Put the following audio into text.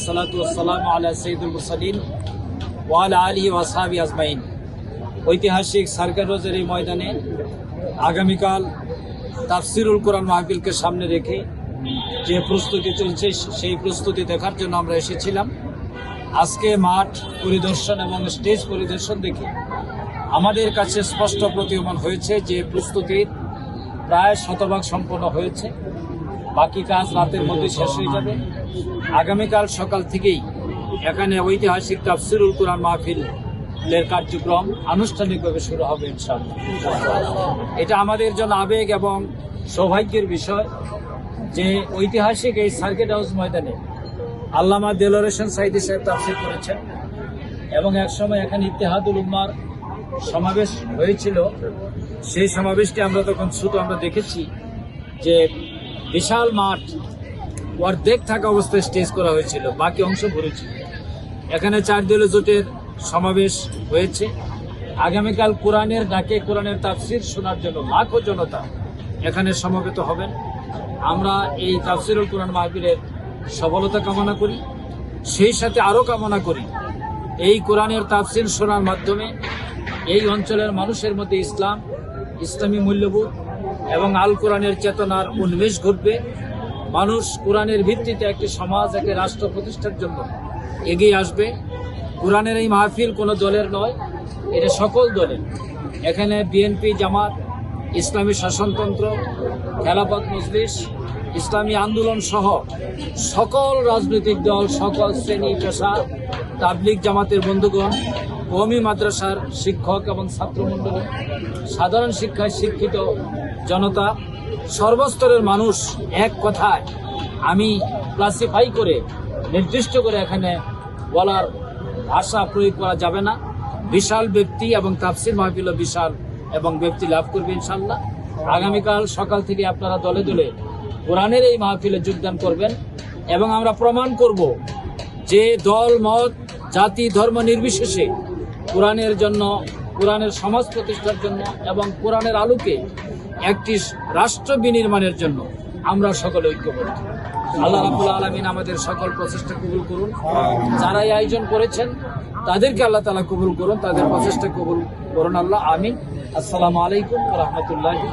والصلاة والسلام على سيد المرسلين وعلى آله وأصحابه أجمعين। ঐতিহাসিক সার্কিট রোডের এই ময়দানে আগামীকাল তাফসিরুল কোরআন মাহফিলকে সামনে রেখে যে প্রস্তুতি চলছে সেই প্রস্তুতি দেখার জন্য আমরা এসেছিলাম। আজকে মাঠ পরিদর্শন এবং স্টেজ পরিদর্শন দেখে আমাদের কাছে স্পষ্ট প্রতীয়মান হয়েছে যে প্রস্তুতির প্রায় শতভাগ সম্পন্ন হয়েছে। বাকি কাজ রাতের মধ্যে শেষ হয়ে যাবে। আগামীকাল সকাল থেকেই এখানে ঐতিহাসিক তাফসিরুল কোরআন মাহফিলের কার্যক্রম আনুষ্ঠানিকভাবে শুরু হবে ইনশাআল্লাহ। এটা আমাদের জন্য আবেগ এবং সৌভাগ্যের বিষয় যে ঐতিহাসিক এই সার্কিট হাউস ময়দানে আল্লামা দেলোয়ার হোসেন সাঈদী সাহেব তাফসীর করেছেন এবং একসময় এখানে ইত্তেহাদুল উম্মার সমাবেশ হয়েছিল। সেই সমাবেশটি আমরা তখন শুধু আমরা দেখেছি যে বিশাল মাঠ অর্ধেক থাকা অবস্থায় স্টেজ করা হয়েছিল, বাকি অংশ ভরেছিল। এখানে 4 দলীয় জোটের সমাবেশ হয়েছে। আগামীকাল কোরআনের ডাকে কোরআনের তাফসীর শোনার জন্য লাখো জনতা এখানে সমবেত হবেন। আমরা এই তাফসীরুল কোরআন মাহফিলের সফলতা কামনা করি, সেই সাথে আরও কামনা করি এই কোরআনের তাফসীর শোনার মাধ্যমে এই অঞ্চলের মানুষের মধ্যে ইসলামী মূল্যবোধ এবং আল কোরআনের চেতনার উন্মেষ ঘটবে। মানুষ কোরআনের ভিত্তিতে একটি সমাজ, একটি রাষ্ট্র প্রতিষ্ঠার জন্য এগিয়ে আসবে। কোরআনের এই মাহফিল কোনো দলের নয়, এটা সকল দলের। এখানে বিএনপি, জামাত, ইসলামী শাসনতন্ত্র, খেলাফত মজলিস, ইসলামী আন্দোলন সহ সকল রাজনৈতিক দল, সকল শ্রেণী পেশা, তাবলিগ জামাতের বন্ধুগণ, কওমি মাদ্রাসার শিক্ষক এবং ছাত্রমণ্ডলী, সাধারণ শিক্ষায় শিক্ষিত জনতা, সর্বস্তরের মানুষ এক কথায় আমি ক্লাসিফাই করে নির্দিষ্ট করে এখানে বলার ভাষা প্রয়োগ করা যাবে না। বিশাল ব্যক্তি এবং তাফসীর মাহফিল বিশাল এবং ব্যক্তি লাভ করবে ইনশাআল্লাহ। আগামীকাল সকাল থেকে আপনারা দলে দলে কোরআনের এই মাহফিলে যোগদান করবেন এবং আমরা প্রমাণ করব যে দল, মত, জাতি, ধর্ম নির্বিশেষে কোরআনের জন্য, কোরআনের সমাজ প্রতিষ্ঠার জন্য এবং কোরআনের আলোকে একটি রাষ্ট্র বিনির্মাণের জন্য আমরা সকলে ঐক্যবদ্ধ। আল্লাহ রাব্বুল আলামিন আমাদের সকল প্রচেষ্টা কবুল করুন। যারা এই আয়োজন করেছেন তাদেরকে আল্লাহ তাআলা কবুল করুন, তাদের প্রচেষ্টা কবুল করুন আল্লাহ, আমিন। আসসালামু আলাইকুম ওয়া রাহমাতুল্লাহি।